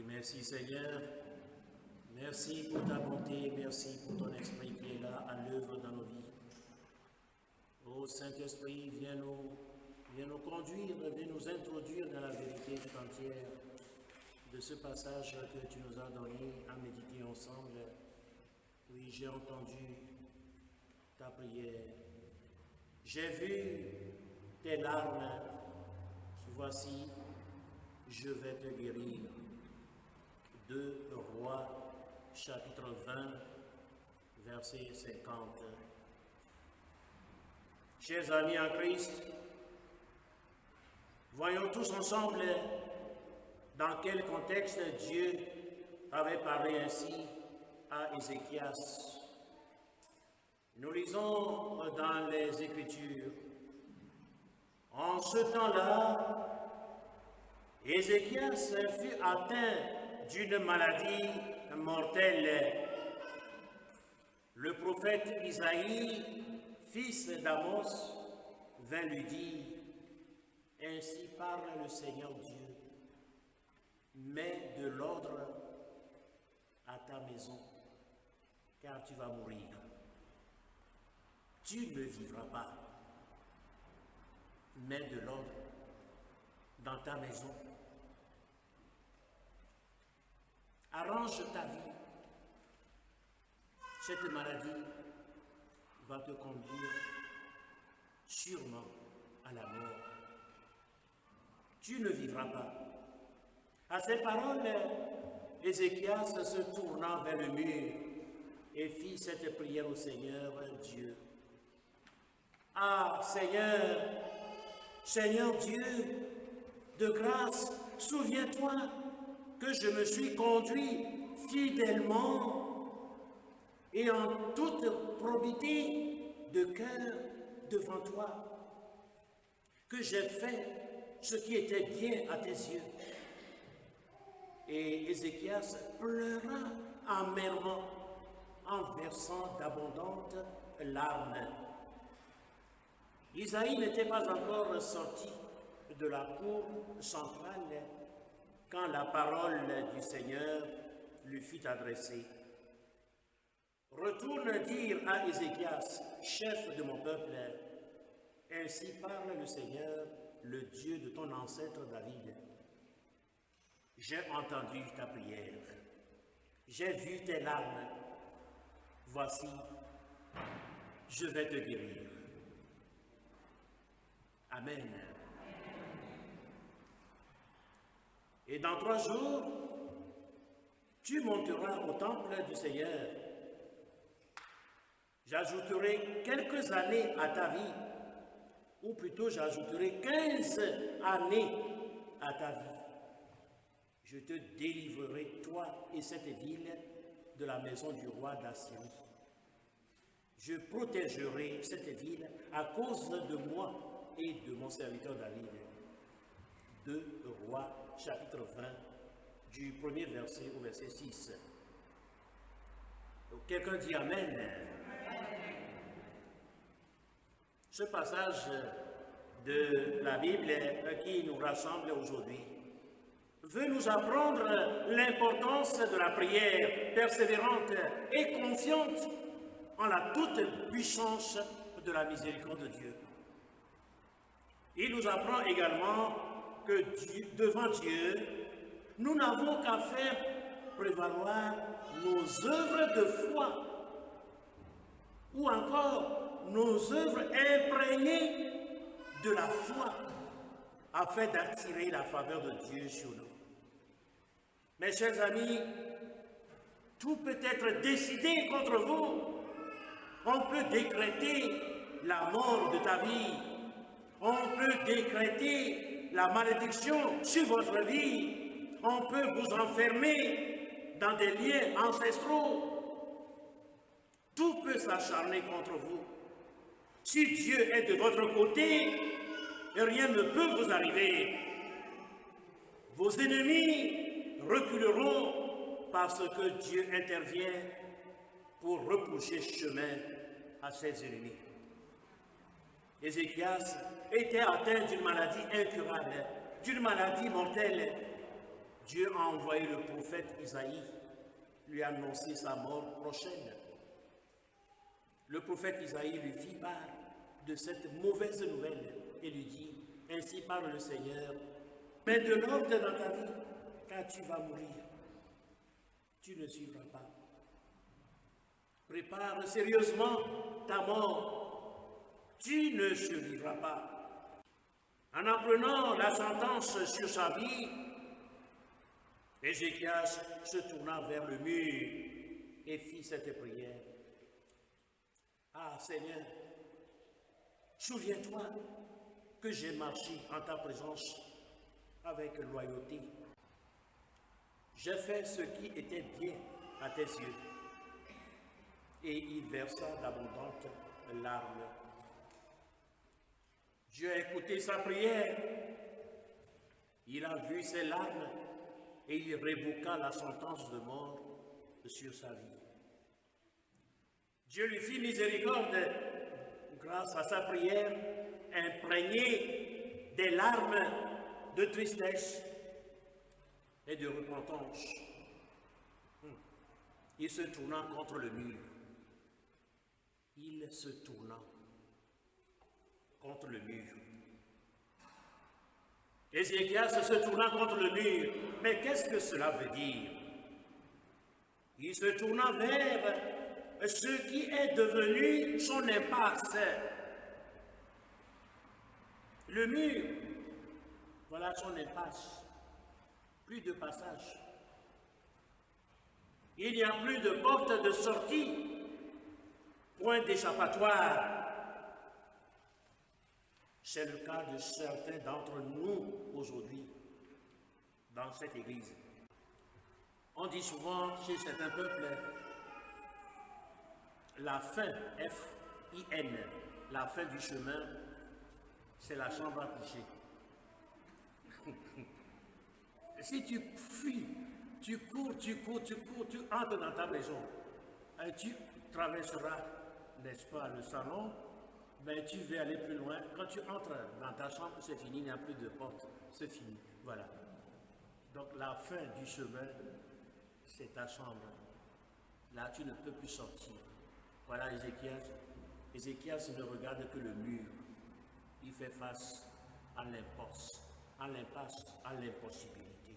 Merci Seigneur, merci pour ta bonté, merci pour ton esprit qui est là à l'œuvre dans nos vies. Ô Saint-Esprit, viens nous conduire, viens nous introduire dans la vérité tout entière de ce passage que tu nous as donné à méditer ensemble. Oui, j'ai entendu ta prière, j'ai vu tes larmes, voici, je vais te guérir. 2 Rois, chapitre 20, verset 50. Chers amis en Christ, voyons tous ensemble dans quel contexte Dieu avait parlé ainsi à Ézéchias. Nous lisons dans les Écritures, en ce temps-là, Ézéchias fut atteint d'une maladie mortelle. Le prophète Isaïe, fils d'Amos, vint lui dire, « Ainsi parle le Seigneur Dieu, mets de l'ordre à ta maison, car tu vas mourir. Tu ne vivras pas. Mets de l'ordre dans ta maison. Arrange ta vie. Cette maladie va te conduire sûrement à la mort. Tu ne vivras pas. » À ces paroles, Ézéchias se tourna vers le mur et fit cette prière au Seigneur Dieu. « Ah, Seigneur, Seigneur Dieu, de grâce, souviens-toi que je me suis conduit fidèlement et en toute probité de cœur devant toi, que j'ai fait ce qui était bien à tes yeux. » Et Ézéchias pleura amèrement en versant d'abondantes larmes. Isaïe n'était pas encore sorti de la cour centrale quand la parole du Seigneur lui fut adressée. « Retourne dire à Ézéchias, chef de mon peuple, ainsi parle le Seigneur, le Dieu de ton ancêtre David. J'ai entendu ta prière, j'ai vu tes larmes, voici, je vais te guérir. » Amen. Et dans 3 jours, tu monteras au temple du Seigneur. J'ajouterai quelques années à ta vie, ou plutôt j'ajouterai 15 années à ta vie. Je te délivrerai, toi et cette ville, de la maison du roi d'Assyrie. Je protégerai cette ville à cause de moi et de mon serviteur David. 2 Rois, chapitre 20, du premier verset au verset 6. Quelqu'un dit Amen. Ce passage de la Bible qui nous rassemble aujourd'hui veut nous apprendre l'importance de la prière persévérante et confiante en la toute puissance de la miséricorde de Dieu. Il nous apprend également que devant Dieu, nous n'avons qu'à faire prévaloir nos œuvres de foi ou encore nos œuvres imprégnées de la foi afin d'attirer la faveur de Dieu sur nous. Mes chers amis, tout peut être décidé contre vous. On peut décréter la mort de ta vie. On peut décréter la malédiction sur votre vie. On peut vous enfermer dans des liens ancestraux. Tout peut s'acharner contre vous. Si Dieu est de votre côté, rien ne peut vous arriver. Vos ennemis reculeront parce que Dieu intervient pour repousser chemin à ses ennemis. Ézéchias était atteint d'une maladie incurable, d'une maladie mortelle. Dieu a envoyé le prophète Isaïe, lui annoncer sa mort prochaine. Le prophète Isaïe lui fit part de cette mauvaise nouvelle et lui dit, ainsi parle le Seigneur, mets de l'ordre dans ta vie, car tu vas mourir. Tu ne suivras pas. Prépare sérieusement ta mort. Tu ne survivras pas. En apprenant la sentence sur sa vie, Ézéchias se tourna vers le mur et fit cette prière. Ah Seigneur, souviens-toi que j'ai marché en ta présence avec loyauté. J'ai fait ce qui était bien à tes yeux. Et il versa d'abondantes larmes. Dieu a écouté sa prière. Il a vu ses larmes et il révoqua la sentence de mort sur sa vie. Dieu lui fit miséricorde grâce à sa prière imprégnée des larmes de tristesse et de repentance. Il se tourna contre le mur. Il se tourna contre le mur. Ézéchias se tourna contre le mur. Mais qu'est-ce que cela veut dire? Il se tourna vers ce qui est devenu son impasse. Le mur, voilà son impasse. Plus de passage. Il n'y a plus de porte de sortie. Point d'échappatoire. C'est le cas de certains d'entre nous aujourd'hui, dans cette église. On dit souvent chez certains peuples, la fin, F-I-N, la fin du chemin, c'est la chambre à coucher. Si tu fuis, tu cours, tu entres dans ta maison, et tu traverseras, n'est-ce pas, le salon, mais tu veux aller plus loin. Quand tu entres dans ta chambre, c'est fini, il n'y a plus de porte, c'est fini. Voilà. Donc la fin du chemin, c'est ta chambre. Là, tu ne peux plus sortir. Voilà Ézéchias. Ézéchias ne regarde que le mur. Il fait face à l'impasse, à l'impossibilité.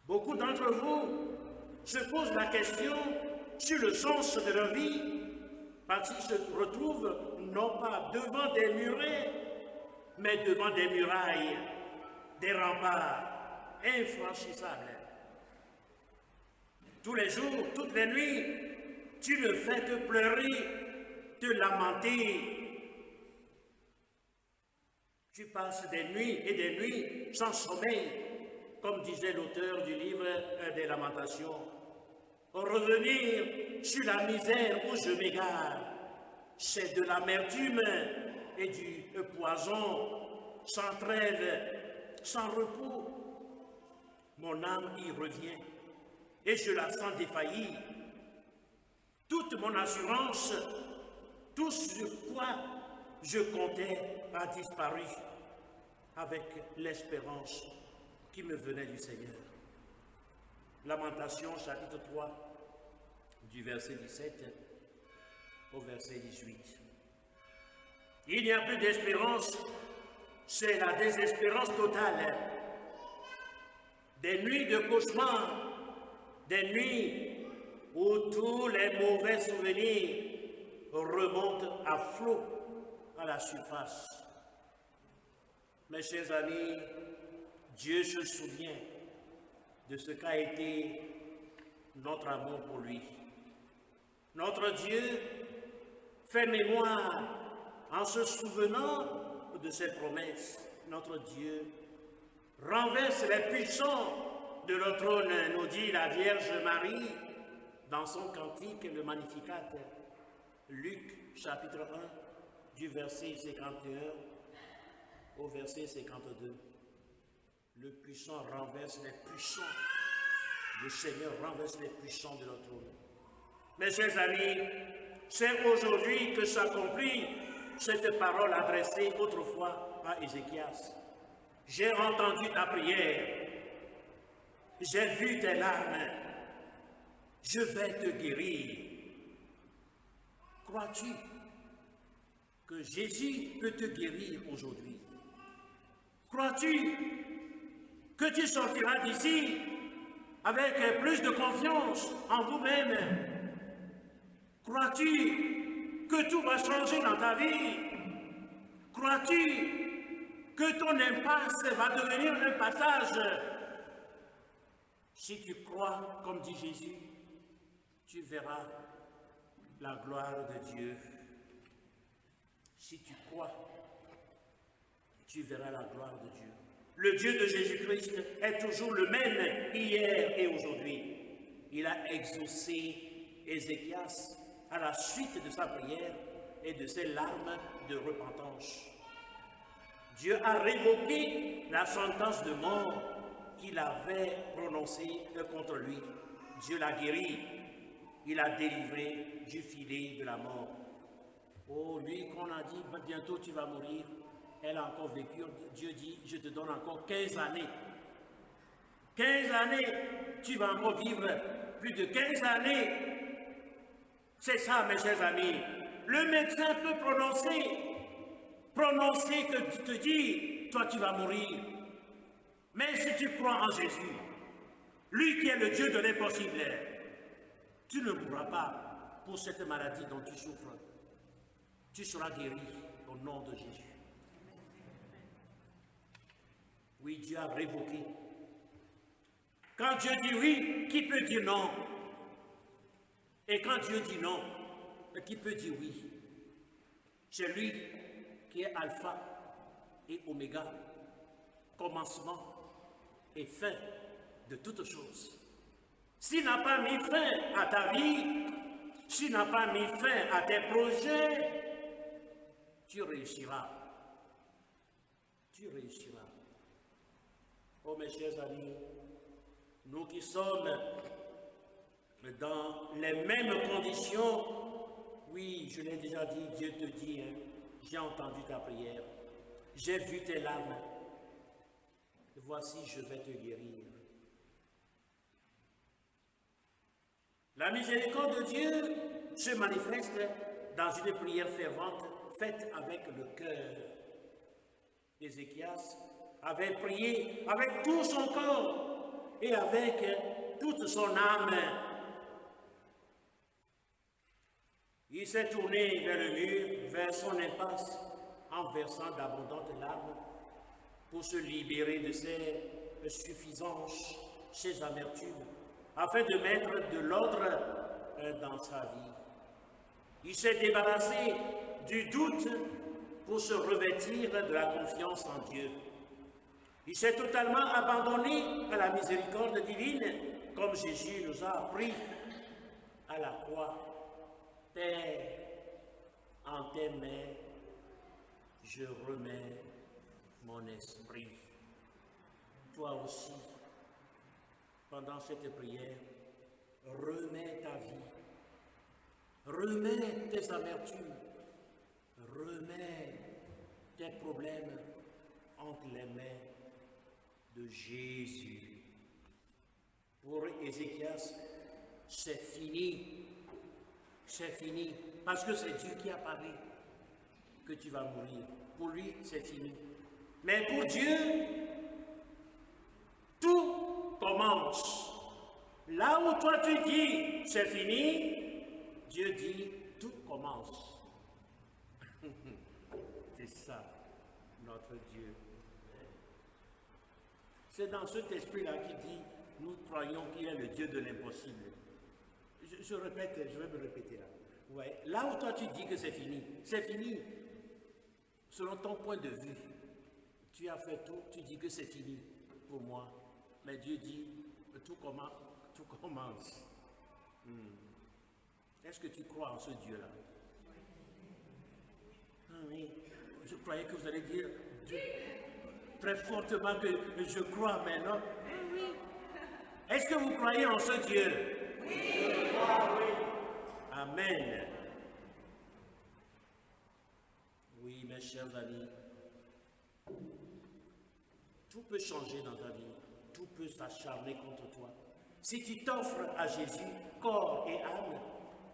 Beaucoup d'entre vous se posent la question sur le sens de leur vie, parce qu'ils se retrouvent non pas devant des murets, mais devant des murailles, des remparts infranchissables. Tous les jours, toutes les nuits, tu ne fais que pleurer, te lamenter. Tu passes des nuits et des nuits sans sommeil, comme disait l'auteur du livre des Lamentations. Revenir sur la misère où je m'égare, c'est de l'amertume et du poison, sans trêve, sans repos. Mon âme y revient et je la sens défaillir. Toute mon assurance, tout sur quoi je comptais a disparu. avec l'espérance qui me venait du Seigneur. Lamentation, chapitre 3, du verset 17 au verset 18. Il n'y a plus d'espérance, c'est la désespérance totale. Des nuits de cauchemar, des nuits où tous les mauvais souvenirs remontent à flot à la surface. Mes chers amis, Dieu se souvient de ce qu'a été notre amour pour lui. Notre Dieu fait mémoire en se souvenant de ses promesses. Notre Dieu renverse les puissants de notre trône, nous dit la Vierge Marie dans son cantique, le Magnificat. Luc, chapitre 1, du verset 51 au verset 52. Le puissant renverse les puissants. Le Seigneur renverse les puissants de notre trône. Mes chers amis, c'est aujourd'hui que s'accomplit cette parole adressée autrefois à Ézéchias. J'ai entendu ta prière, j'ai vu tes larmes, je vais te guérir. Crois-tu que Jésus peut te guérir aujourd'hui? Crois-tu que tu sortiras d'ici avec plus de confiance en vous-même? Crois-tu que tout va changer dans ta vie? Crois-tu que ton impasse va devenir un passage? Si tu crois, comme dit Jésus, tu verras la gloire de Dieu. Si tu crois, tu verras la gloire de Dieu. Le Dieu de Jésus-Christ est toujours le même hier et aujourd'hui. Il a exaucé Ézéchias à la suite de sa prière et de ses larmes de repentance. Dieu a révoqué la sentence de mort qu'il avait prononcée contre lui. Dieu l'a guéri. Il a délivré du filet de la mort. Oh, lui qu'on a dit, bientôt tu vas mourir, elle a encore vécu. Dieu dit, je te donne encore 15 années. 15 années, tu vas encore vivre plus de 15 années. C'est ça, mes chers amis. Le médecin peut prononcer que tu te dis, toi tu vas mourir. Mais si tu crois en Jésus, lui qui est le Dieu de l'impossible, tu ne mourras pas pour cette maladie dont tu souffres. Tu seras guéri au nom de Jésus. Oui, Dieu a révoqué. Quand Dieu dit oui, qui peut dire non? Et quand Dieu dit non, qui peut dire oui? C'est lui qui est alpha et oméga, commencement et fin de toutes choses. S'il n'a pas mis fin à ta vie, s'il n'a pas mis fin à tes projets, tu réussiras. Tu réussiras. Oh mes chers amis, nous qui sommes dans les mêmes conditions, oui, je l'ai déjà dit, Dieu te dit, j'ai entendu ta prière, j'ai vu tes larmes, voici je vais te guérir. La miséricorde de Dieu se manifeste dans une prière fervente faite avec le cœur. Ézéchias avait prié avec tout son corps et avec toute son âme. Il s'est tourné vers le mur, vers son impasse, en versant d'abondantes larmes pour se libérer de ses suffisances, ses amertumes, afin de mettre de l'ordre dans sa vie. Il s'est débarrassé du doute pour se revêtir de la confiance en Dieu. Il s'est totalement abandonné à la miséricorde divine, comme Jésus nous a appris à la croix. Père, en tes mains, je remets mon esprit. Toi aussi, pendant cette prière, remets ta vie, remets tes amertumes, remets tes problèmes entre les mains de Jésus. Pour Ézéchias, c'est fini. C'est fini. Parce que c'est Dieu qui a parlé que tu vas mourir. Pour lui, c'est fini. Mais pour Dieu, tout commence. Là où toi tu dis c'est fini, Dieu dit tout commence. C'est ça, notre Dieu. C'est dans cet esprit-là qui dit, nous croyons qu'il est le Dieu de l'impossible. Je répète, je vais me répéter là. Ouais. Là où toi tu dis que c'est fini, selon ton point de vue. Tu as fait tout, tu dis que c'est fini pour moi. Mais Dieu dit, tout commence. Est-ce que tu crois en ce Dieu-là? Oui. Je croyais que vous allez dire très fortement que je crois maintenant. Oui. Est-ce que vous croyez en ce Dieu? Oui. Amen. Oui, mes chers amis, tout peut changer dans ta vie, tout peut s'acharner contre toi. Si tu t'offres à Jésus, corps et âme,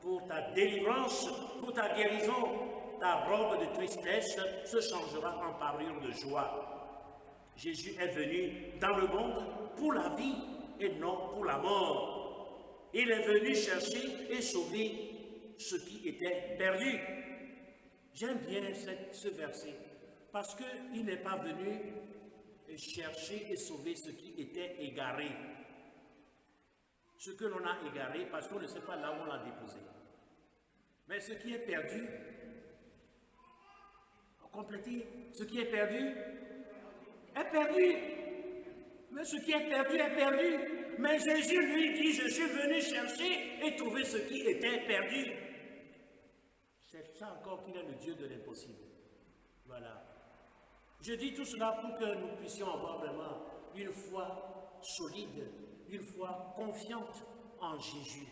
pour ta délivrance, pour ta guérison, ta robe de tristesse se changera en parure de joie. Jésus est venu dans le monde pour la vie et non pour la mort. Il est venu chercher et sauver ce qui était perdu. J'aime bien ce verset parce qu'il n'est pas venu chercher et sauver ce qui était égaré. Ce que l'on a égaré parce qu'on ne sait pas là où on l'a déposé. Mais ce qui est perdu, complétez, ce qui est perdu est perdu. Mais ce qui est perdu est perdu. Mais Jésus lui dit, je suis venu chercher et trouver ce qui était perdu. C'est ça encore qu'il est le Dieu de l'impossible. Voilà. Je dis tout cela pour que nous puissions avoir vraiment une foi solide, une foi confiante en Jésus.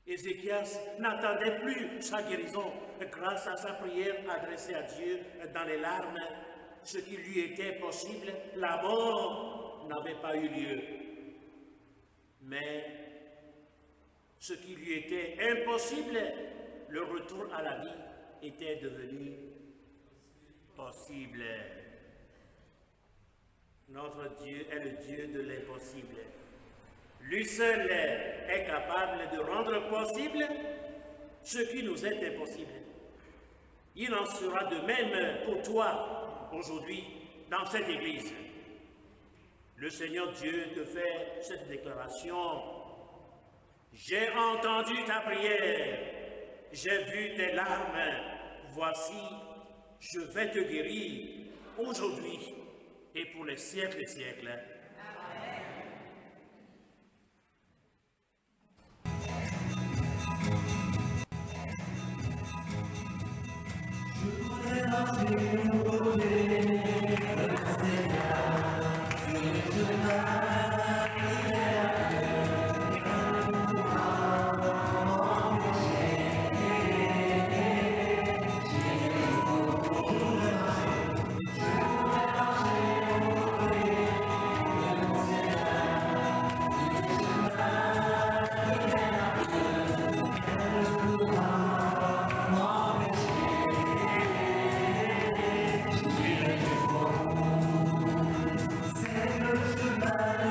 Ézéchias n'attendait plus sa guérison grâce à sa prière adressée à Dieu dans les larmes. Ce qui lui était possible, la mort n'avait pas eu lieu. Mais ce qui lui était impossible, le retour à la vie était devenu possible. Notre Dieu est le Dieu de l'impossible. Lui seul est capable de rendre possible ce qui nous est impossible. Il en sera de même pour toi aujourd'hui dans cette église. Le Seigneur Dieu te fait cette déclaration. J'ai entendu ta prière, j'ai vu tes larmes. Voici, je vais te guérir aujourd'hui et pour les siècles des siècles. Seigneur, je